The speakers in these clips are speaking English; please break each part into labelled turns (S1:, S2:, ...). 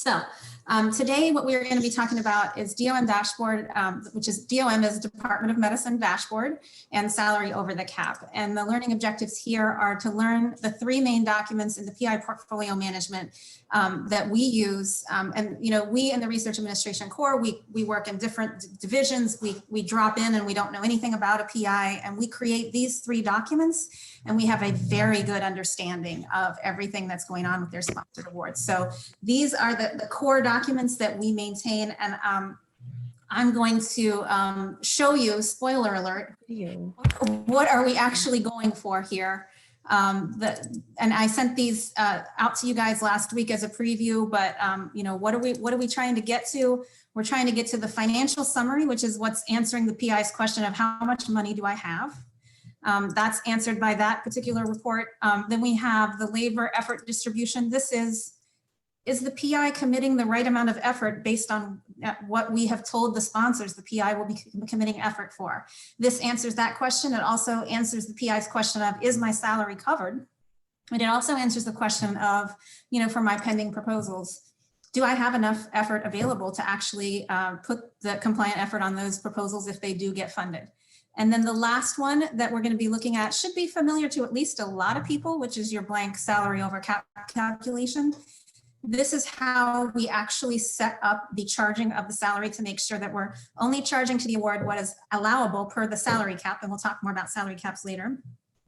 S1: So today what we're going to be talking about is DOM dashboard, which is DOM is Department of Medicine dashboard and salary over the cap. And the learning objectives here are to learn the three main documents in the PI portfolio management that we use. And, you know, we in the Research Administration Corps, we work in different divisions. We drop in and we don't know anything about a PI, and we create these three documents, and we have a very good understanding of everything that's going on with their sponsored awards. So these are the core documents that we maintain, and I'm going to show you, spoiler alert, what are we actually going for here. And I sent these out to you guys last week as a preview, but you know, what are we trying to get to? We're trying to get to the financial summary, which is what's answering the PI's question of how much money do I have? That's answered by that particular report. Then we have the labor effort distribution. This is the PI committing the right amount of effort based on what we have told the sponsors the PI will be committing effort for? This answers that question. It also answers the PI's question of, is my salary covered? And it also answers the question of, you know, for my pending proposals, do I have enough effort available to actually put the compliant effort on those proposals if they do get funded? And then the last one that we're going to be looking at should be familiar to at least a lot of people, which is your blank salary over cap calculation. This is how we actually set up the charging of the salary to make sure that we're only charging to the award what is allowable per the salary cap, and we'll talk more about salary caps later.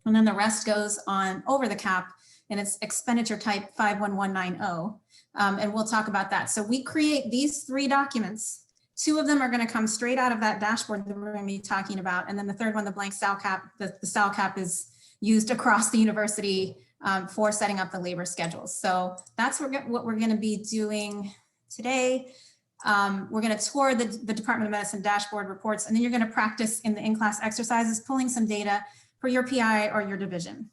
S1: And then the rest goes on over the cap, and it's expenditure type 51190, and we'll talk about that. So we create these three documents. Two of them are going to come straight out of that dashboard that we're going to be talking about, and then the third one, the blank sal cap, the sal cap is used across the university for setting up the labor schedules. So that's what we're going to be doing today. We're going to tour the Department of Medicine dashboard reports, and then you're going to practice in the in-class exercises, pulling some data for your PI or your division.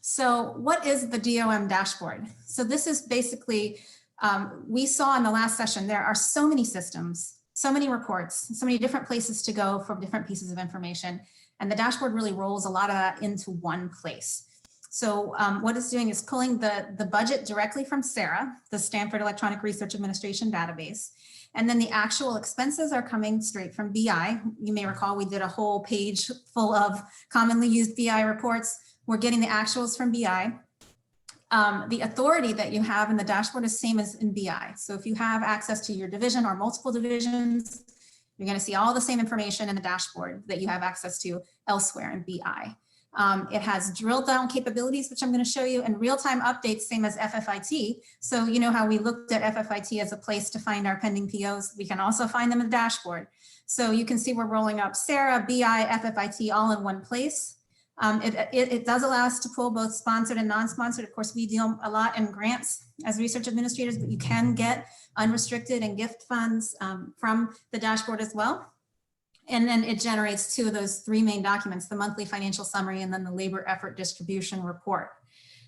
S1: So what is the DOM dashboard? So this is basically, we saw in the last session, there are so many systems, so many reports, so many different places to go for different pieces of information. And the dashboard really rolls a lot of that into one place. So what it's doing is pulling the budget directly from SARA, the Stanford Electronic Research Administration database. And then the actual expenses are coming straight from BI. You may recall we did a whole page full of commonly used BI reports. We're getting the actuals from BI. The authority that you have in the dashboard is same as in BI. So if you have access to your division or multiple divisions, you're going to see all the same information in the dashboard that you have access to elsewhere in BI. It has drill down capabilities, which I'm going to show you, and real-time updates, same as FFIT. So you know how we looked at FFIT as a place to find our pending POs. We can also find them in the dashboard. So you can see we're rolling up SARA, BI, FFIT all in one place. It does allow us to pull both sponsored and non-sponsored. Of course, we deal a lot in grants as research administrators, but you can get unrestricted and gift funds from the dashboard as well. And then it generates two of those three main documents, the monthly financial summary and then the labor effort distribution report.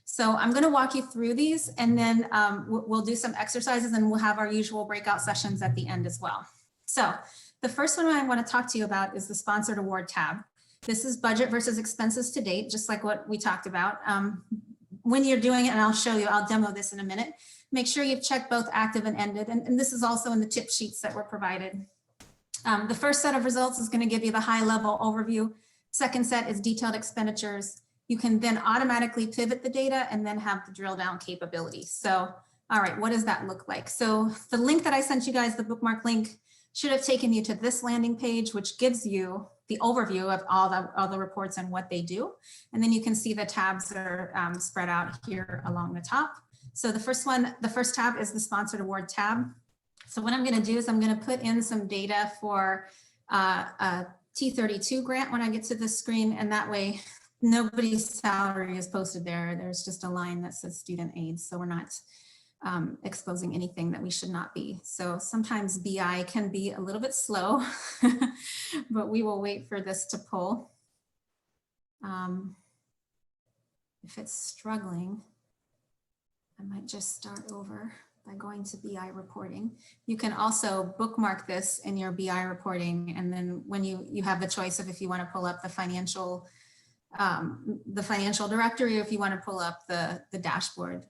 S1: So I'm going to walk you through these, and then we'll do some exercises, and we'll have our usual breakout sessions at the end as well. So the first one I want to talk to you about is the sponsored award tab. This is budget versus expenses to date, just like what we talked about. When you're doing it, and I'll show you, I'll demo this in a minute, make sure you've checked both active and ended. And this is also in the tip sheets that were provided. The first set of results is going to give you the high level overview. Second set is detailed expenditures. You can then automatically pivot the data and then have the drill down capability. So, all right, what does that look like? So the link that I sent you guys, the bookmark link, should have taken you to this landing page, which gives you the overview of all the reports and what they do. And then you can see the tabs that are spread out here along the top. So the first tab is the sponsored award tab. So what I'm going to do is I'm going to put in some data for a T32 grant when I get to this screen, and that way nobody's salary is posted there. There's just a line that says student aid, so we're not exposing anything that we should not be. So sometimes BI can be a little bit slow, but we will wait for this to pull. If it's struggling, I might just start over by going to BI reporting. You can also bookmark this in your BI reporting, and then when you have the choice of if you want to pull up the financial directory, or if you want to pull up the dashboard.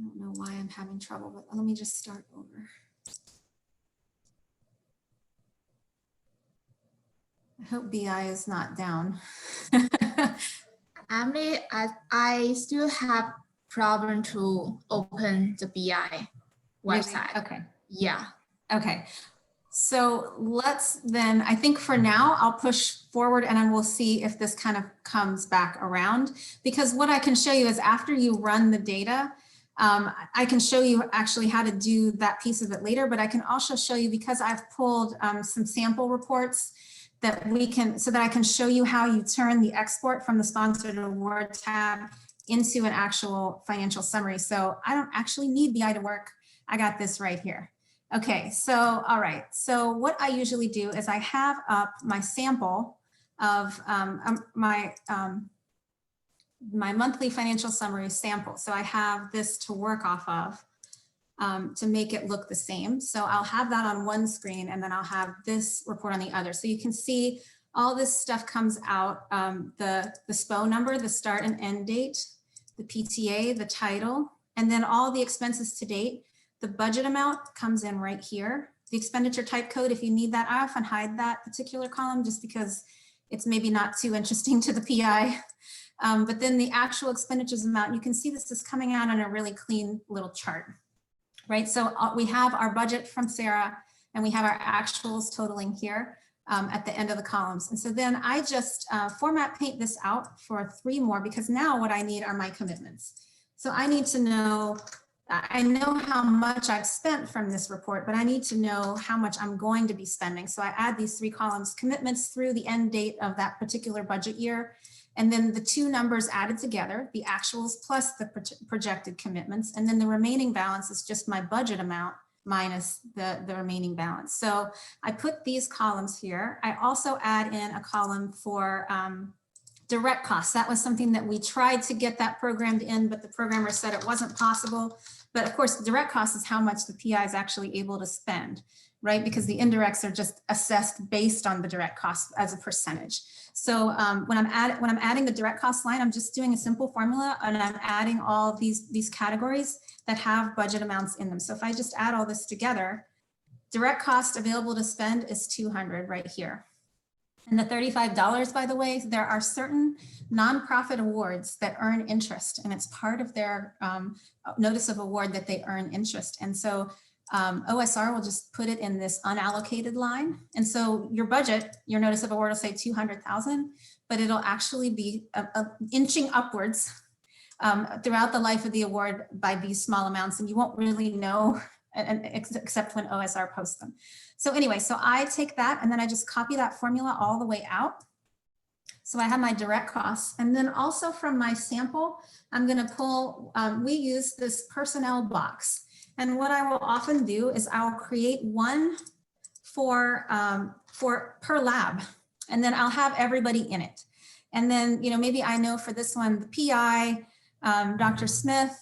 S1: I don't know why I'm having trouble, but let me just start over. I hope BI is not down.
S2: Emily, I still have problem to open the BI website.
S1: Really? Okay.
S2: Yeah.
S1: Okay. So let's then, I think for now, I'll push forward and then we'll see if this kind of comes back around. Because what I can show you is after you run the data, I can show you actually how to do that piece of it later, but I can also show you, because I've pulled some sample reports that we can, so that I can show you how you turn the export from the sponsored award tab into an actual financial summary. So I don't actually need BI to work. I got this right here. Okay, so, all right. So what I usually do is I have up my sample of my monthly financial summary sample. So I have this to work off of to make it look the same. So I'll have that on one screen and then I'll have this report on the other. So you can see all this stuff comes out, the SPO number, the start and end date, the PTA, the title, and then all the expenses to date. The budget amount comes in right here. The expenditure type code, if you need that, I often hide that particular column just because it's maybe not too interesting to the PI. But then the actual expenditures amount, you can see this is coming out on a really clean little chart, right? So we have our budget from Sarah and we have our actuals totaling here at the end of the columns. And so then I just format paint this out for 3 more, because now what I need are my commitments. So I need to know, I know how much I've spent from this report, but I need to know how much I'm going to be spending. So I add these 3 columns, commitments through the end date of that particular budget year. And then the 2 numbers added together, the actuals plus the projected commitments. And then the remaining balance is just my budget amount minus the remaining balance. So I put these columns here. I also add in a column for direct costs. That was something that we tried to get that programmed in, but the programmer said it wasn't possible. But of course, direct costs is how much the PI is actually able to spend, right? Because the indirects are just assessed based on the direct costs as a percentage. So when I'm adding the direct cost line, I'm just doing a simple formula and I'm adding all these categories that have budget amounts in them. So if I just add all this together, direct cost available to spend is 200 right here. And the $35, by the way, there are certain nonprofit awards that earn interest, and it's part of their notice of award that they earn interest. And so OSR will just put it in this unallocated line. And so your budget, your notice of award will say 200,000, but it'll actually be inching upwards throughout the life of the award by these small amounts, and you won't really know except when OSR posts them. So anyway, so I take that and then I just copy that formula all the way out. So I have my direct costs, and then also from my sample, I'm going to pull, we use this personnel box. And what I will often do is I'll create one for per lab, and then I'll have everybody in it. And then, you know, maybe I know for this one, the PI, Dr. Smith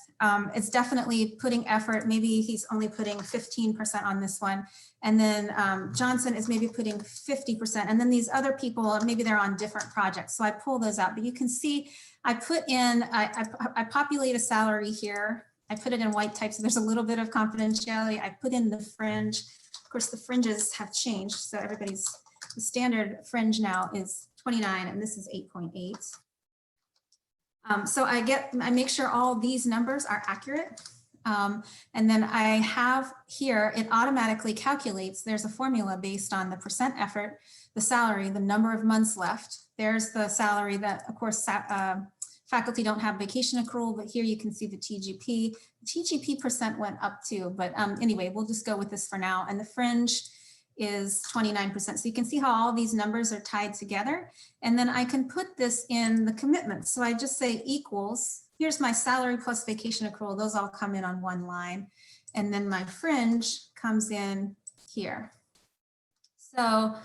S1: is definitely putting effort. Maybe he's only putting 15% on this one. And then Johnson is maybe putting 50%. And then these other people, maybe they're on different projects. So I pull those out, but you can see I put in, I populate a salary here. I put it in white type, so there's a little bit of confidentiality. I put in the fringe. Of course, the fringes have changed. So everybody's, the standard fringe now is 29 and this is 8.8. So I make sure all these numbers are accurate. And then I have here, it automatically calculates, there's a formula based on the percent effort, the salary, the number of months left. There's the salary that, of course, faculty don't have vacation accrual, but here you can see the TGP. The TGP percent went up too, but anyway, we'll just go with this for now. And the fringe is 29%. So you can see how all these numbers are tied together. And then I can put this in the commitments. So I just say equals, here's my salary plus vacation accrual. Those all come in on one line. And then my fringe comes in here. So,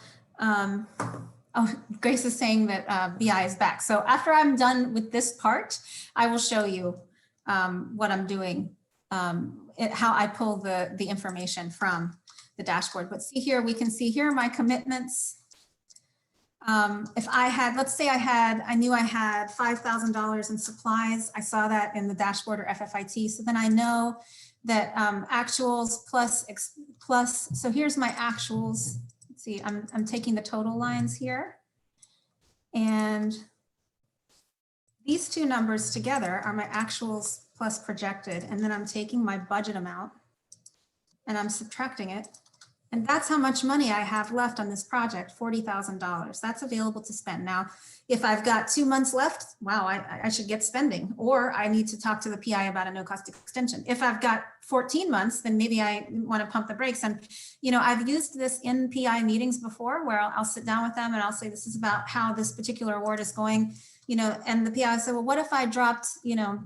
S1: oh, Grace is saying that BI is back. So after I'm done with this part, I will show you what I'm doing, how I pull the information from the dashboard. But see here, we can see here are my commitments. If I had, let's say I knew I had $5,000 in supplies. I saw that in the dashboard or FFIT. So then I know that actuals plus, so here's my actuals. Let's see, I'm taking the total lines here. And these two numbers together are my actuals plus projected. And then I'm taking my budget amount and I'm subtracting it. And that's how much money I have left on this project, $40,000. That's available to spend. Now, if I've got 2 months left, wow, I should get spending, or I need to talk to the PI about a no cost extension. If I've got 14 months, then maybe I want to pump the brakes. And, you know, I've used this in PI meetings before where I'll sit down with them and I'll say, this is about how this particular award is going, you know, and the PI said, well, what if I dropped, you know,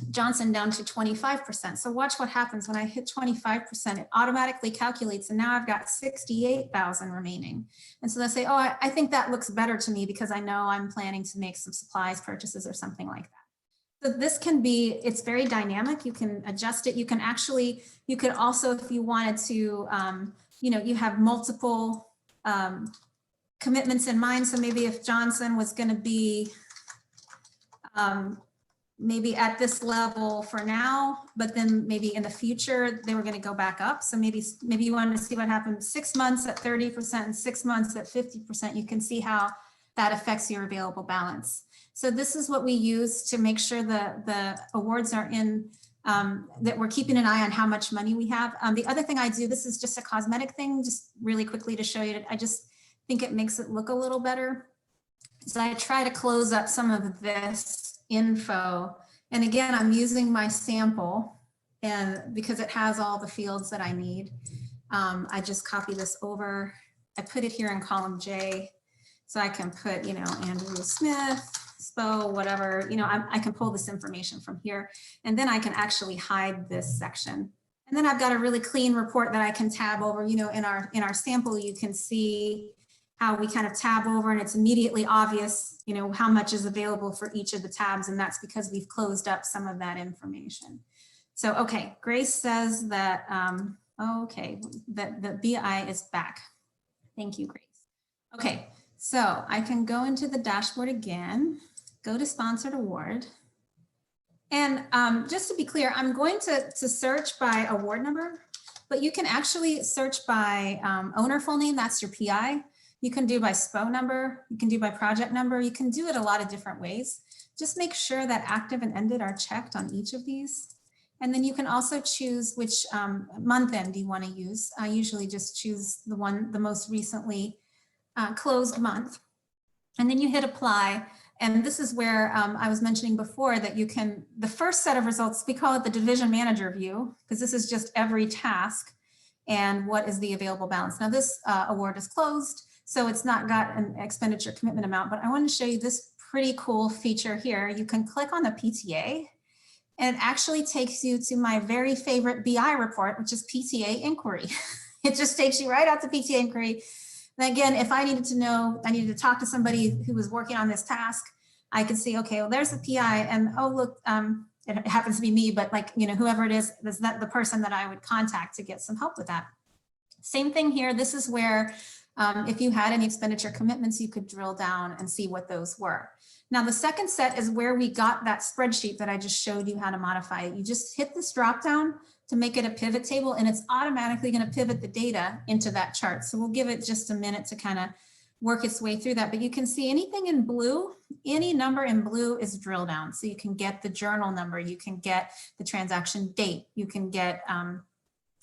S1: Johnson down to 25%. So watch what happens when I hit 25%, it automatically calculates. And now I've got 68,000 remaining. And so they'll say, oh, I think that looks better to me because I know I'm planning to make some supplies purchases or something like that. So this can be, it's very dynamic. You can adjust it. You can actually, you could also, if you wanted to, you know, you have multiple commitments in mind. So maybe if Johnson was going to be, maybe at this level for now, but then maybe in the future, they were going to go back up. So maybe you wanted to see what happened 6 months at 30% and 6 months at 50%. You can see how that affects your available balance. So this is what we use to make sure the awards are in, that we're keeping an eye on how much money we have. The other thing I do, this is just a cosmetic thing, just really quickly to show you, I just think it makes it look a little better. So I try to close up some of this info. And again, I'm using my sample and because it has all the fields that I need. I just copy this over. I put it here in column J. So I can put, you know, Andrew Smith, SPO, whatever, you know, I can pull this information from here. And then I can actually hide this section. And then I've got a really clean report that I can tab over, you know, in our sample, you can see how we kind of tab over and it's immediately obvious, you know, how much is available for each of the tabs. And that's because we've closed up some of that information. So, okay, Grace says that, okay, that the BI is back. Thank you, Grace. Okay, so I can go into the dashboard again, go to sponsored award. And just to be clear, I'm going to search by award number, but you can actually search by owner full name, that's your PI. You can do by SPO number, you can do by project number, you can do it a lot of different ways. Just make sure that active and ended are checked on each of these. And then you can also choose which month end you want to use. I usually just choose the most recently closed month. And then you hit apply. And this is where I was mentioning before that you can, the first set of results, we call it the division manager view, because this is just every task and what is the available balance. Now this award is closed. So it's not got an expenditure commitment amount, but I want to show you this pretty cool feature here. You can click on the PTA and it actually takes you to my very favorite BI report, which is PTA inquiry. It just takes you right out to PTA inquiry. And again, if I needed to know, I needed to talk to somebody who was working on this task, I could see, okay, well, there's the PI and oh, look, it happens to be me, but like, you know, whoever it is that the person that I would contact to get some help with that. Same thing here. This is where if you had any expenditure commitments, you could drill down and see what those were. Now, the second set is where we got that spreadsheet that I just showed you how to modify it. You just hit this drop down to make it a pivot table, and it's automatically going to pivot the data into that chart. So we'll give it just a minute to kind of work its way through that. But you can see anything in blue, any number in blue is drill down. So you can get the journal number, you can get the transaction date, you can get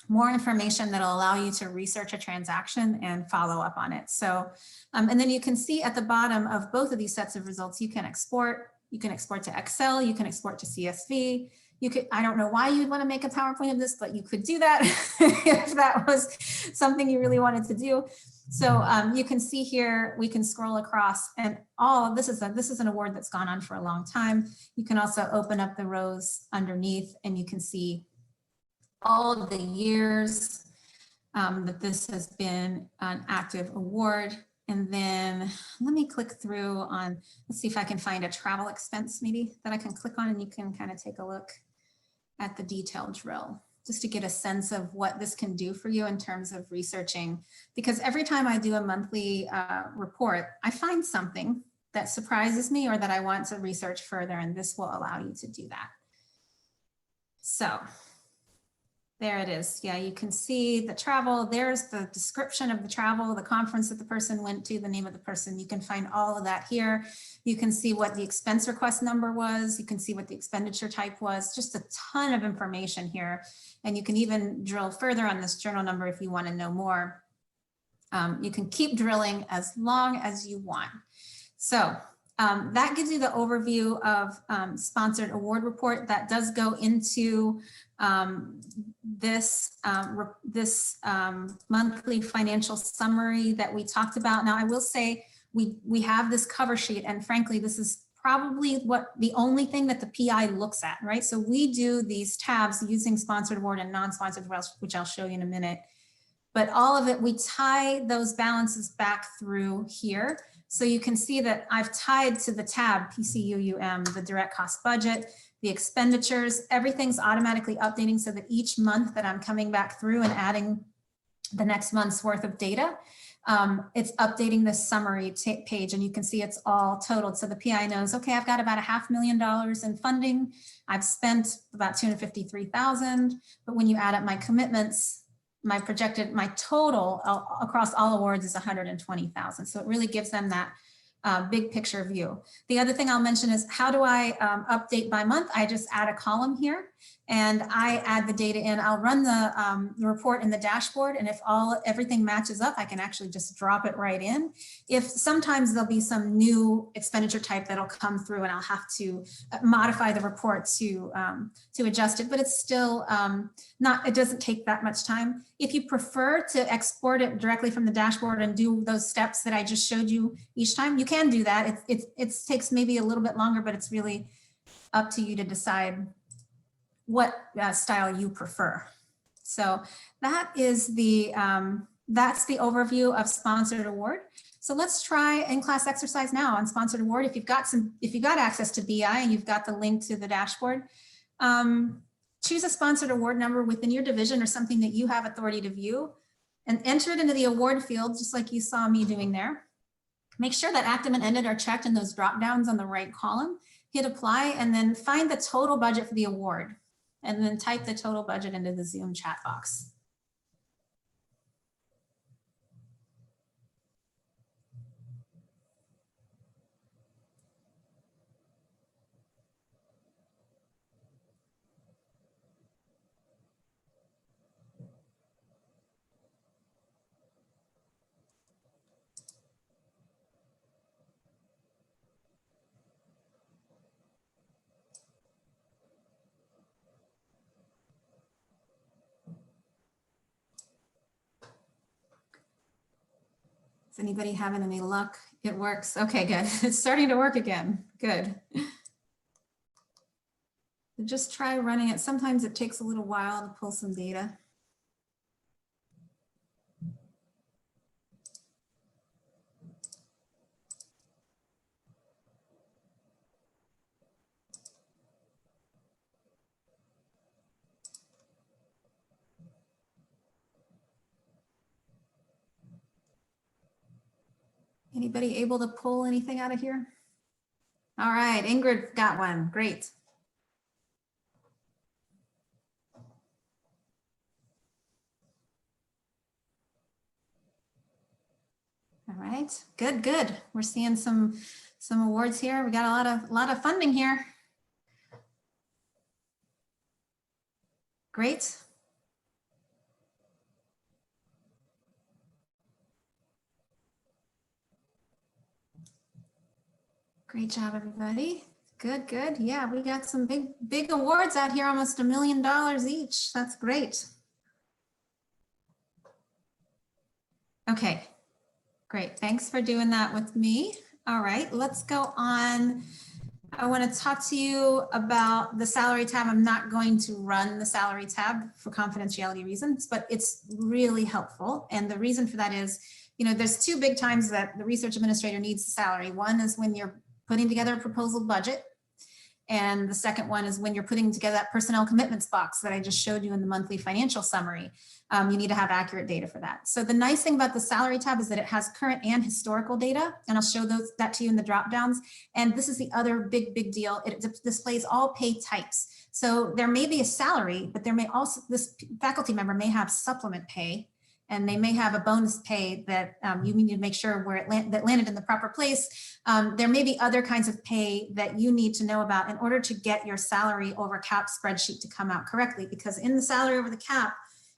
S1: more information that'll allow you to research a transaction and follow up on it. So, and then you can see at the bottom of both of these sets of results, you can export to Excel, you can export to CSV. You could, I don't know why you'd want to make a PowerPoint of this, but you could do that if that was something you really wanted to do. So you can see here, we can scroll across and all of this is an award that's gone on for a long time. You can also open up the rows underneath and you can see all of the years that this has been an active award. And then let me click through on, let's see if I can find a travel expense maybe that I can click on and you can kind of take a look at the detailed drill. just to get a sense of what this can do for you in terms of researching. Because every time I do a monthly report, I find something that surprises me or that I want to research further, and this will allow you to do that. So there it is. Yeah, you can see the travel. There's the description of the travel, the conference that the person went to, the name of the person. You can find all of that here. You can see what the expense request number was. You can see what the expenditure type was. Just a ton of information here. And you can even drill further on this journal number if you want to know more. You can keep drilling as long as you want. So that gives you the overview of sponsored award report. That does go into this monthly financial summary that we talked about. Now, I will say we have this cover sheet, and frankly, this is probably the only thing that the PI looks at, right? So we do these tabs using sponsored award and non-sponsored, which I'll show you in a minute. But all of it, we tie those balances back through here. So you can see that I've tied to the tab PCUUM, the direct cost budget, the expenditures, everything's automatically updating so that each month that I'm coming back through and adding the next month's worth of data, it's updating this summary page, and you can see it's all totaled. So the PI knows, okay, I've got about $500,000 in funding. I've spent about $253,000, but when you add up my commitments, my total across all awards is $120,000. So it really gives them that big picture view. The other thing I'll mention is, how do I update by month? I just add a column here and I add the data in. I'll run the report in the dashboard, and if everything matches up, I can actually just drop it right in. If sometimes there'll be some new expenditure type that'll come through and I'll have to modify the report to adjust it, but it's still it doesn't take that much time. If you prefer to export it directly from the dashboard and do those steps that I just showed you each time, you can do that. It takes maybe a little bit longer, but it's really up to you to decide what style you prefer. So that is that's the overview of sponsored award. So let's try in-class exercise now on sponsored award. If you've got access to BI and you've got the link to the dashboard, choose a sponsored award number within your division or something that you have authority to view, and enter it into the award field, just like you saw me doing there. Make sure that active and ended are checked in those drop downs on the right column. Hit apply, and then find the total budget for the award, and then type the total budget into the Zoom chat box. Is anybody having any luck? It works. Okay, good. It's starting to work again. Good. Just try running it. Sometimes it takes a little while to pull some data. Anybody able to pull anything out of here? All right, Ingrid got one. Great. All right, good, good. We're seeing some awards here. We got a lot of funding here. Great. Great job, everybody. Good, good. Yeah, we got some big awards out here, almost $1 million each. That's great. Okay, great. Thanks for doing that with me. All right, let's go on. I want to talk to you about the salary tab. I'm not going to run the salary tab for confidentiality reasons, but it's really helpful. And the reason for that is, you know, there's two big times that the research administrator needs salary. One is when you're putting together a proposal budget, And the second one is when you're putting together that personnel commitments box that I just showed you in the monthly financial summary. You need to have accurate data for that. So the nice thing about the salary tab is that it has current and historical data, and I'll show that to you in the drop downs. And this is the other big deal. It displays all pay types. So there may be a salary, but there may also, this faculty member may have supplement pay, and they may have a bonus pay that you need to make sure where that landed in the proper place. There may be other kinds of pay that you need to know about in order to get your salary over cap spreadsheet to come out correctly, because in the salary over the cap,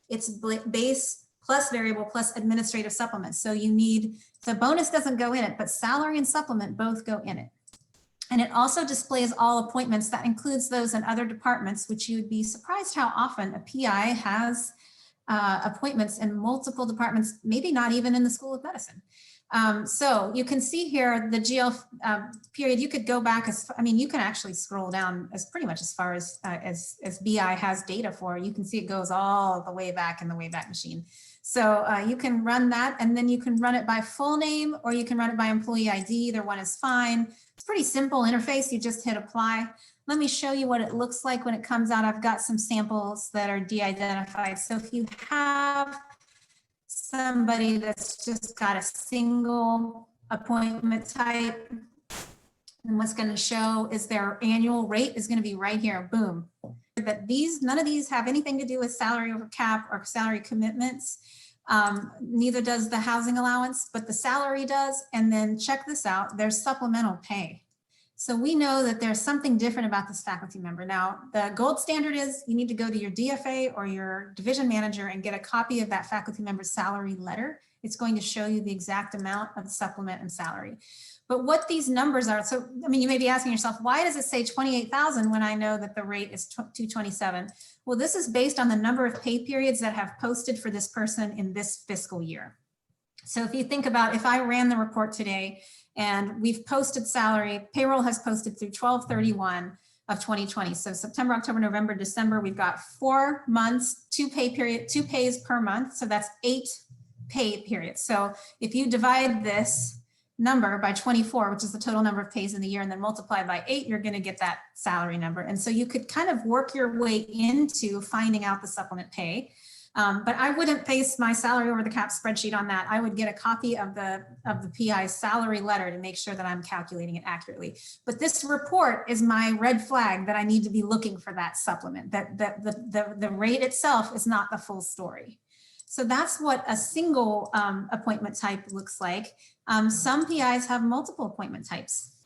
S1: it's base plus variable plus administrative supplements. So you need, the bonus doesn't go in it, but salary and supplement both go in it. And it also displays all appointments. That includes those in other departments, which you would be surprised how often a PI has appointments in multiple departments, maybe not even in the School of Medicine. So you can see here the GL period. You could go back you can actually scroll down as pretty much as far as BI has data for. You can see it goes all the way back in the Wayback Machine. So you can run that, and then you can run it by full name, or you can run it by employee ID. Either one is fine. It's pretty simple interface. You just hit apply. Let me show you what it looks like when it comes out. I've got some samples that are de-identified. So if you have somebody that's just got a single appointment type, and what's going to show is their annual rate is going to be right here. Boom. But none of these have anything to do with salary over cap or salary commitments. Neither does the housing allowance, but the salary does. And then check this out, there's supplemental pay. So we know that there's something different about this faculty member. Now, the gold standard is you need to go to your DFA or your division manager and get a copy of that faculty member's salary letter. It's going to show you the exact amount of the supplement and salary. But what these numbers are, so, you may be asking yourself, why does it say 28,000 when I know that the rate is 227? Well, this is based on the number of pay periods that have posted for this person in this fiscal year. So if you think about, if I ran the report today and we've posted salary, payroll has posted through 12/31 of 2020. So September, October, November, December, we've got 4 months, 2 pays per month. So that's 8 pay periods. So if you divide this number by 24, which is the total number of pays in the year, and then multiply by 8, you're going to get that salary number. And so you could kind of work your way into finding out the supplement pay. But I wouldn't base my salary over the cap spreadsheet on that. I would get a copy of the PI's salary letter to make sure that I'm calculating it accurately. But this report is my red flag that I need to be looking for that supplement, that the rate itself is not the full story. So that's what a single appointment type looks like. Some PIs have multiple appointment types,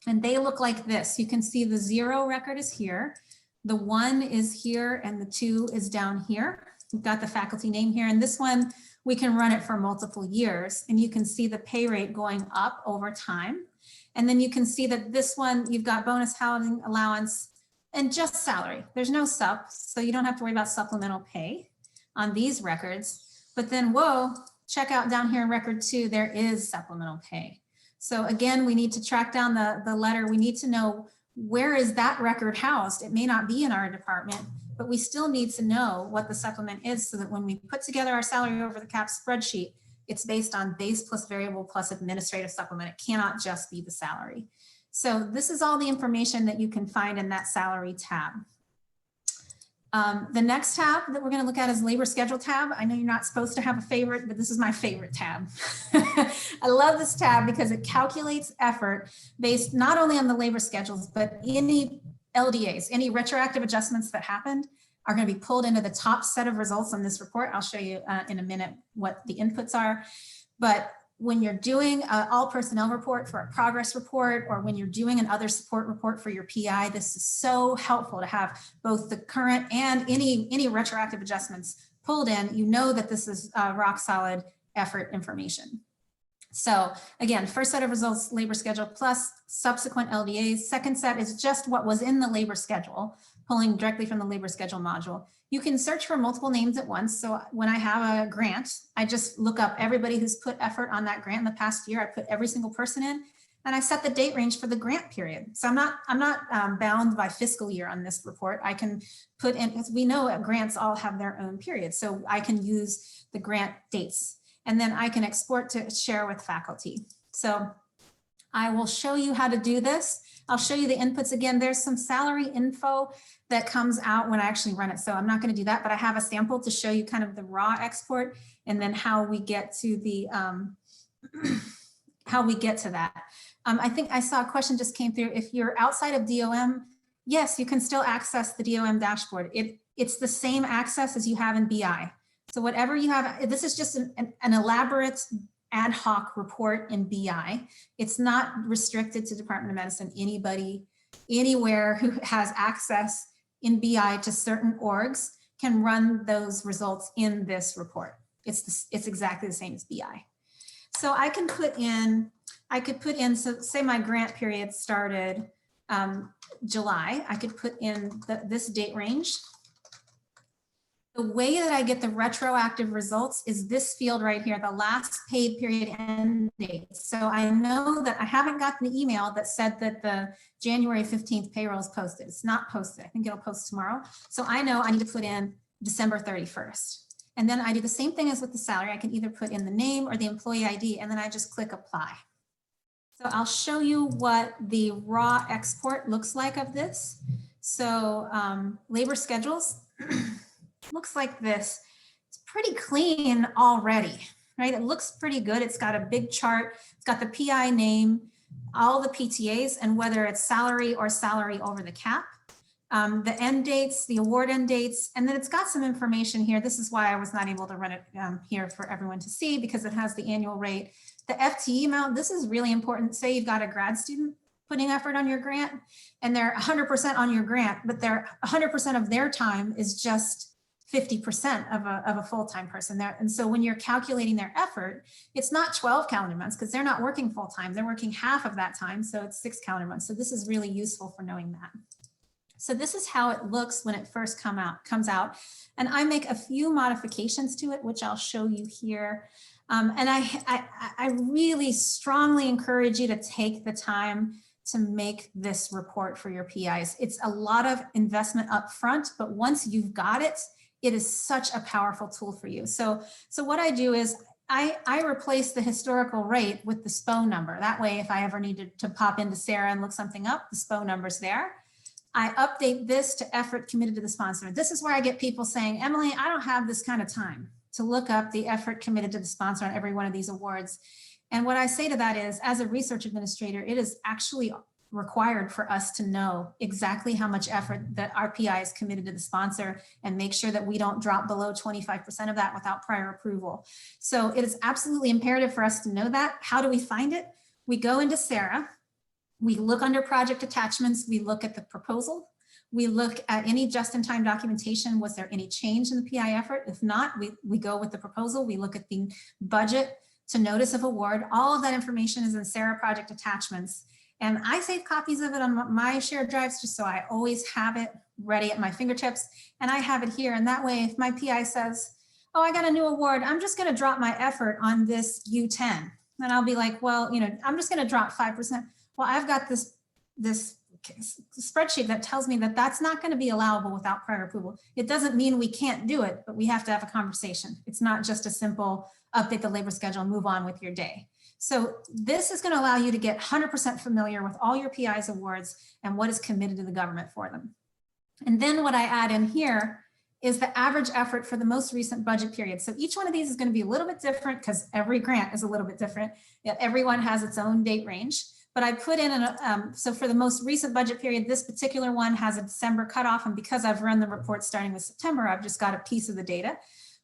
S1: and they look like this. You can see the 0 record is here, the 1 is here, and the 2 is down here. We've got the faculty name here, and this one, we can run it for multiple years, and you can see the pay rate going up over time. And then you can see that this one, you've got bonus housing allowance and just salary. There's no sup, so you don't have to worry about supplemental pay on these records. But then, whoa, check out down here in record 2, there is supplemental pay. So again, we need to track down the letter. We need to know, where is that record housed? It may not be in our department, but we still need to know what the supplement is, so that when we put together our salary over the cap spreadsheet, it's based on base plus variable plus administrative supplement. It cannot just be the salary. So this is all the information that you can find in that salary tab. The next tab that we're going to look at is labor schedule tab. I know you're not supposed to have a favorite, but this is my favorite tab. I love this tab because it calculates effort based not only on the labor schedules, but any LDAs, any retroactive adjustments that happened are going to be pulled into the top set of results on this report. I'll show you in a minute what the inputs are. But when you're doing an all personnel report for a progress report, or when you're doing an other support report for your PI, this is so helpful to have both the current and any retroactive adjustments pulled in. You know that this is rock solid effort information. So again, first set of results, labor schedule plus subsequent LDAs. Second set is just what was in the labor schedule, pulling directly from the labor schedule module. You can search for multiple names at once. So when I have a grant, I just look up everybody who's put effort on that grant in the past year. I put every single person in, and I set the date range for the grant period. So I'm not bound by fiscal year on this report. I can put in, because we know grants all have their own period. So I can use the grant dates, and then I can export to share with faculty. So I will show you how to do this. I'll show you the inputs again. There's some salary info that comes out when I actually run it. So I'm not going to do that, but I have a sample to show you kind of the raw export and then how we get to the how we get to that. I think I saw a question just came through. If you're outside of DOM, yes, you can still access the DOM dashboard. It's the same access as you have in BI. So whatever you have, this is just an elaborate ad hoc report in BI. It's not restricted to Department of Medicine. Anybody, anywhere who has access in BI to certain orgs can run those results in this report. It's exactly the same as BI. So I can put in, so say my grant period started July, I could put in this date range. The way that I get the retroactive results is this field right here, the last paid period end date. So I know that I haven't gotten the email that said that the January 15th payroll is posted. It's not posted. I think it'll post tomorrow. So I know I need to put in December 31st. And then I do the same thing as with the salary. I can either put in the name or the employee ID, and then I just click apply. So I'll show you what the raw export looks like of this. So labor schedules. Looks like this. It's pretty clean already, right? It looks pretty good. It's got a big chart. It's got the PI name, all the PTAs, and whether it's salary or salary over the cap, the end dates, the award end dates, and then it's got some information here. This is why I was not able to run it here for everyone to see because it has the annual rate. The FTE amount, this is really important. Say you've got a grad student putting effort on your grant and they're 100% on your grant, but they're 100% of their time is just 50% of a full-time person there. And so when you're calculating their effort, it's not 12 calendar months because they're not working full-time. They're working half of that time. So it's 6 calendar months. So this is really useful for knowing that. So this is how it looks when it first comes out. And I make a few modifications to it, which I'll show you here. And I really strongly encourage you to take the time to make this report for your PIs. It's a lot of investment up front, but once you've got it, it is such a powerful tool for you. So what I do is I replace the historical rate with the SPO number. That way, if I ever needed to pop into Sarah and look something up, the SPO number's there. I update this to effort committed to the sponsor. This is where I get people saying, Emily, I don't have this kind of time to look up the effort committed to the sponsor on every one of these awards. And what I say to that is, as a research administrator, it is actually required for us to know exactly how much effort that our PI is committed to the sponsor and make sure that we don't drop below 25% of that without prior approval. So it is absolutely imperative for us to know that. How do we find it? We go into Sarah, we look under project attachments, we look at the proposal, we look at any just-in-time documentation. Was there any change in the PI effort? If not, we go with the proposal, we look at the budget to notice of award. All of that information is in Sarah project attachments. And I save copies of it on my shared drives just so I always have it ready at my fingertips. And I have it here. And that way, if my PI says, oh, I got a new award, I'm just going to drop my effort on this U10. And I'll be like, well, I'm just going to drop 5%. Well, I've got this spreadsheet that tells me that that's not going to be allowable without prior approval. It doesn't mean we can't do it, but we have to have a conversation. It's not just a simple update the labor schedule and move on with your day. So this is going to allow you to get 100% familiar with all your PI's awards and what is committed to the government for them. And then what I add in here is the average effort for the most recent budget period. So each one of these is going to be a little bit different because every grant is a little bit different. Yet everyone has its own date range. But I put in, so for the most recent budget period, this particular one has a December cutoff. And because I've run the report starting with September, I've just got a piece of the data.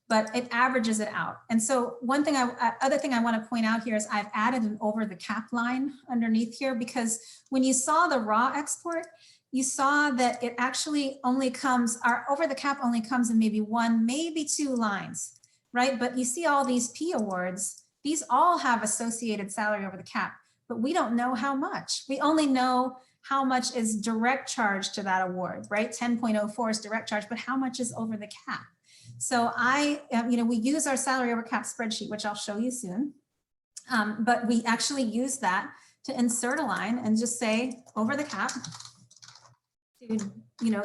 S1: But it averages it out. And so other thing I want to point out here is I've added an over the cap line underneath here, because when you saw the raw export, you saw that it actually only comes, our over the cap only comes in maybe 1, maybe 2 lines, right? But you see all these P awards, these all have associated salary over the cap, but we don't know how much. We only know how much is direct charge to that award, right? 10.04 is direct charge, but how much is over the cap? So we use our salary over cap spreadsheet, which I'll show you soon. But we actually use that to insert a line and just say over the cap,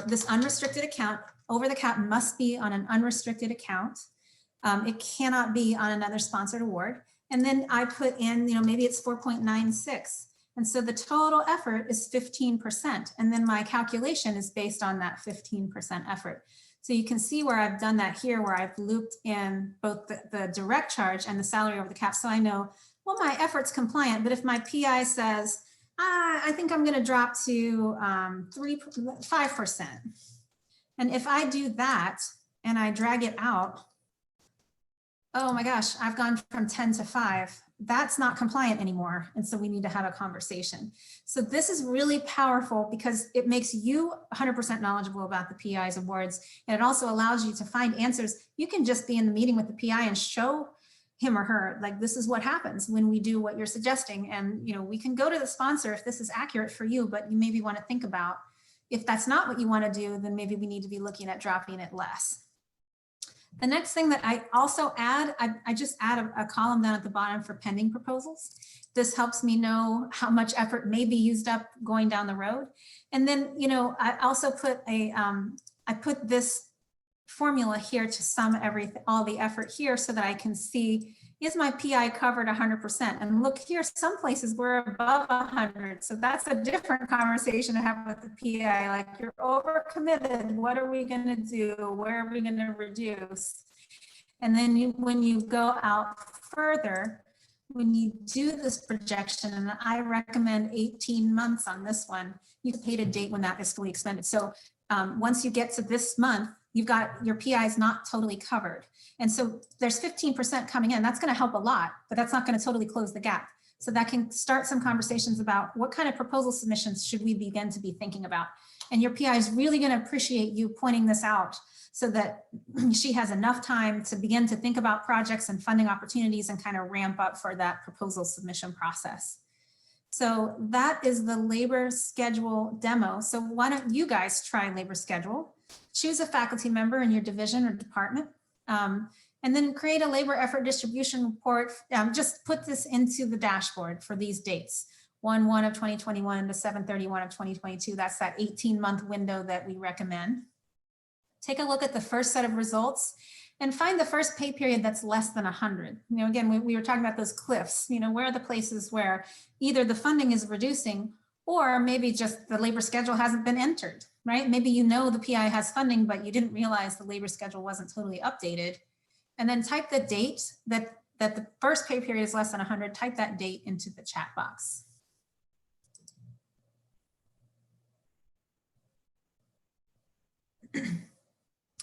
S1: this unrestricted account, over the cap must be on an unrestricted account. It cannot be on another sponsored award. And then I put in, maybe it's 4.96. And so the total effort is 15%. And then my calculation is based on that 15% effort. So you can see where I've done that here, where I've looped in both the direct charge and the salary over the cap. So I know, well, my effort's compliant, but if my PI says, I think I'm going to drop to 5%. And if I do that and I drag it out, oh my gosh, I've gone from 10 to 5. That's not compliant anymore. And so we need to have a conversation. So this is really powerful because it makes you 100% knowledgeable about the PI's awards. And it also allows you to find answers. You can just be in the meeting with the PI and show him or her, like, this is what happens when we do what you're suggesting. And, you know, we can go to the sponsor if this is accurate for you, but you maybe want to think about, if that's not what you want to do, then maybe we need to be looking at dropping it less. The next thing that I also add, I just add a column down at the bottom for pending proposals. This helps me know how much effort may be used up going down the road. And then, you know, I also put I put this formula here to sum all the effort here so that I can see, is my PI covered 100%? And look here, some places we're above 100. So that's a different conversation to have with the PI. Like, you're overcommitted. What are we going to do? Where are we going to reduce? And then when you go out further, when you do this projection, and I recommend 18 months on this one, you can pay a date when that is fully expended. So once you get to this month, you've got your PI is not totally covered. And so there's 15% coming in. That's going to help a lot, but that's not going to totally close the gap. So that can start some conversations about what kind of proposal submissions should we begin to be thinking about. And your PI is really going to appreciate you pointing this out so that she has enough time to begin to think about projects and funding opportunities and kind of ramp up for that proposal submission process. So that is the labor schedule demo. So why don't you guys try labor schedule? Choose a faculty member in your division or department, and then create a labor effort distribution report. Just put this into the dashboard for these dates, 1/1 of 2021 to 7/31 of 2022. That's that 18-month window that we recommend. Take a look at the first set of results and find the first pay period that's less than 100. You know, again, we were talking about those cliffs. You know, where are the places where either the funding is reducing or maybe just the labor schedule hasn't been entered, right? Maybe you know the PI has funding, but you didn't realize the labor schedule wasn't totally updated. And then type the date that the first pay period is less than 100, type that date into the chat box.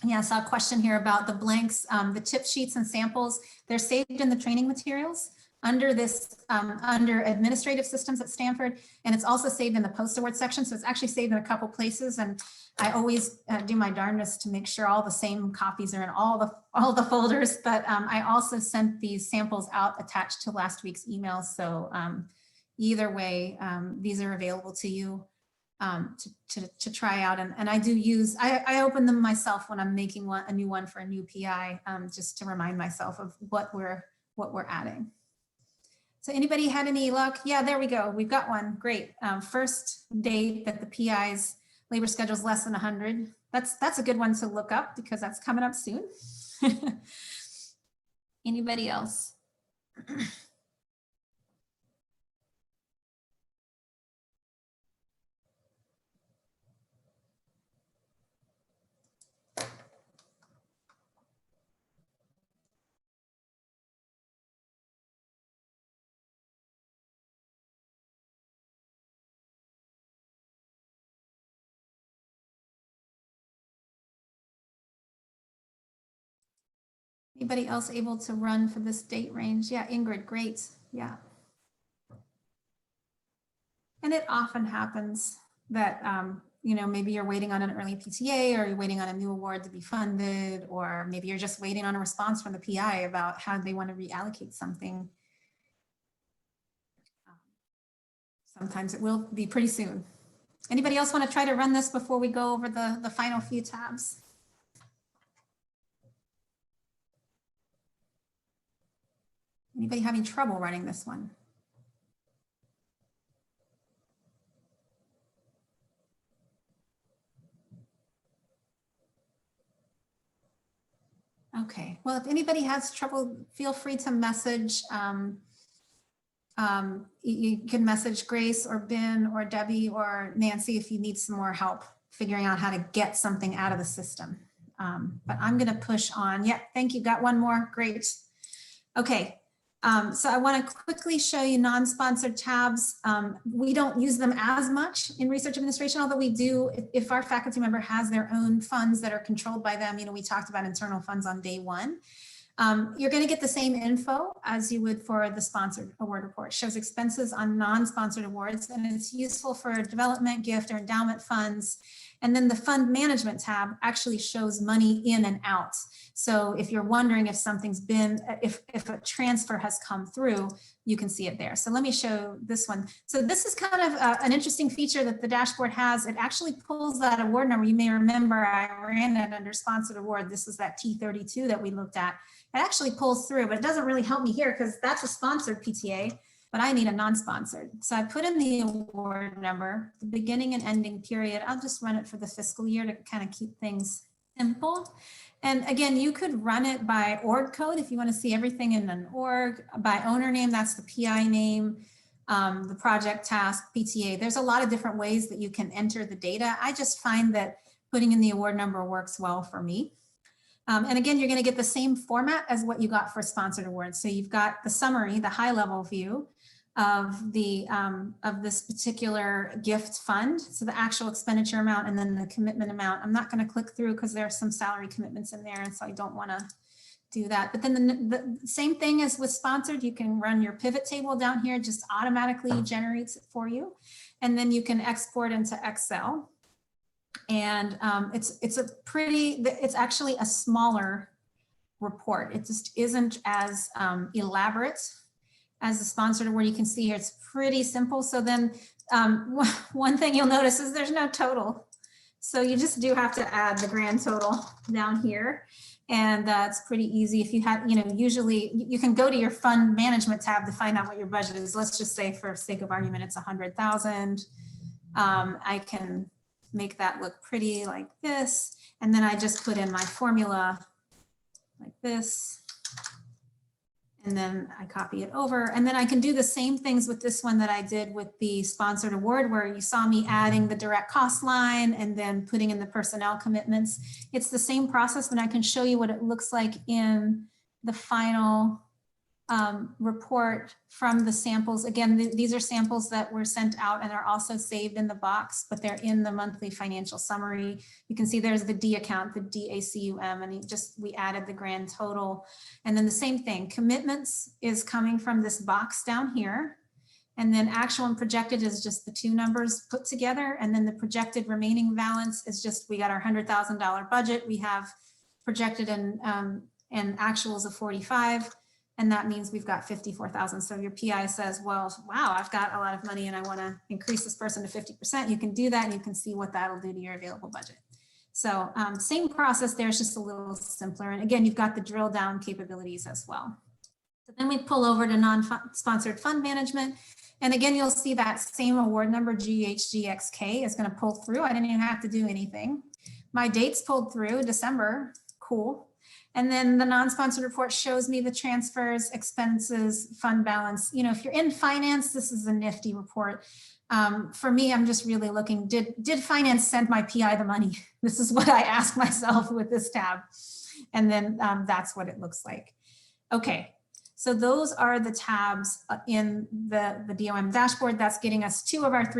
S1: Yeah, I saw a question here about the blanks, the tip sheets and samples. They're saved in the training materials under this, under administrative systems at Stanford, and it's also saved in the post-award section. So it's actually saved in a couple places, and I always do my darndest to make sure all the same copies are in all the folders. But I also sent these samples out attached to last week's email. So either way, these are available to you to try out. And I do use, I open them myself when I'm making a new one for a new PI, just to remind myself of what we're adding. So anybody had any luck? Yeah, there we go. We've got one. Great. First date that the PI's labor schedule is less than 100. That's a good one to look up because that's coming up soon. Anybody else? Anybody else able to run for this date range? Yeah, Ingrid, great. Yeah. And it often happens that, you know, maybe you're waiting on an early PTA, or you're waiting on a new award to be funded, or maybe you're just waiting on a response from the PI about how they want to reallocate something. Sometimes it will be pretty soon. Anybody else want to try to run this before we go over the final few tabs? Anybody having trouble running this one? Okay, well, if anybody has trouble, feel free to message You can message Grace or Ben or Debbie or Nancy if you need some more help figuring out how to get something out of the system. But I'm going to push on. Yeah, thank you. Got one more. Great. Okay. So I want to quickly show you non-sponsored tabs. We don't use them as much in research administration, although we do, if our faculty member has their own funds that are controlled by them, we talked about internal funds on day one. You're going to get the same info as you would for the sponsored award report. It shows expenses on non-sponsored awards, and it's useful for development, gift, or endowment funds. And then the fund management tab actually shows money in and out. So if you're wondering if something's been, if a transfer has come through, you can see it there. So let me show this one. So this is kind of an interesting feature that the dashboard has. It actually pulls that award number. You may remember I ran it under sponsored award. This is that T32 that we looked at. It actually pulls through, but it doesn't really help me here because that's a sponsored PTA, but I need a non-sponsored. So I put in the award number, the beginning and ending period. I'll just run it for the fiscal year to kind of keep things simple. And again, you could run it by org code if you want to see everything in an org, by owner name, that's the PI name, the project task, PTA. There's a lot of different ways that you can enter the data. I just find that putting in the award number works well for me. And again, you're going to get the same format as what you got for sponsored awards. So you've got the summary, the high level view of the of this particular gift fund. So the actual expenditure amount and then the commitment amount. I'm not going to click through because there are some salary commitments in there, and so I don't want to do that. But then the same thing as with sponsored, you can run your pivot table down here, just automatically generates it for you. And then you can export into Excel. And it's actually a smaller report. It just isn't as elaborate as the sponsored award. You can see here, it's pretty simple. So then one thing you'll notice is there's no total. So you just do have to add the grand total down here. And that's pretty easy. If you have, usually you can go to your fund management tab to find out what your budget is. Let's just say for sake of argument, it's 100,000. I can make that look pretty like this. And then I just put in my formula like this. And then I copy it over. And then I can do the same things with this one that I did with the sponsored award, where you saw me adding the direct cost line and then putting in the personnel commitments. It's the same process, but I can show you what it looks like in the final report from the samples. Again, these are samples that were sent out and are also saved in the box, but they're in the monthly financial summary. You can see there's the D account, the DACUM, and we added the grand total. And then the same thing, commitments is coming from this box down here. And then actual and projected is just the two numbers put together. And then the projected remaining balance is just, we got our $100,000 budget. We have projected and actuals of 45. And that means we've got 54,000. So your PI says, well, wow, I've got a lot of money and I want to increase this person to 50%. You can do that and you can see what that'll do to your available budget. So same process there, it's just a little simpler. And again, you've got the drill down capabilities as well. So then we pull over to non-sponsored fund management. And again, you'll see that same award number, GHGXK, is going to pull through. I didn't even have to do anything. My dates pulled through, December, cool. And then the non-sponsored report shows me the transfers, expenses, fund balance. If you're in finance, this is a nifty report. For me, I'm just really looking, did finance send my PI the money? This is what I ask myself with this tab. And then that's what it looks like. Okay, so those are the tabs in the DOM dashboard. That's getting us two of our three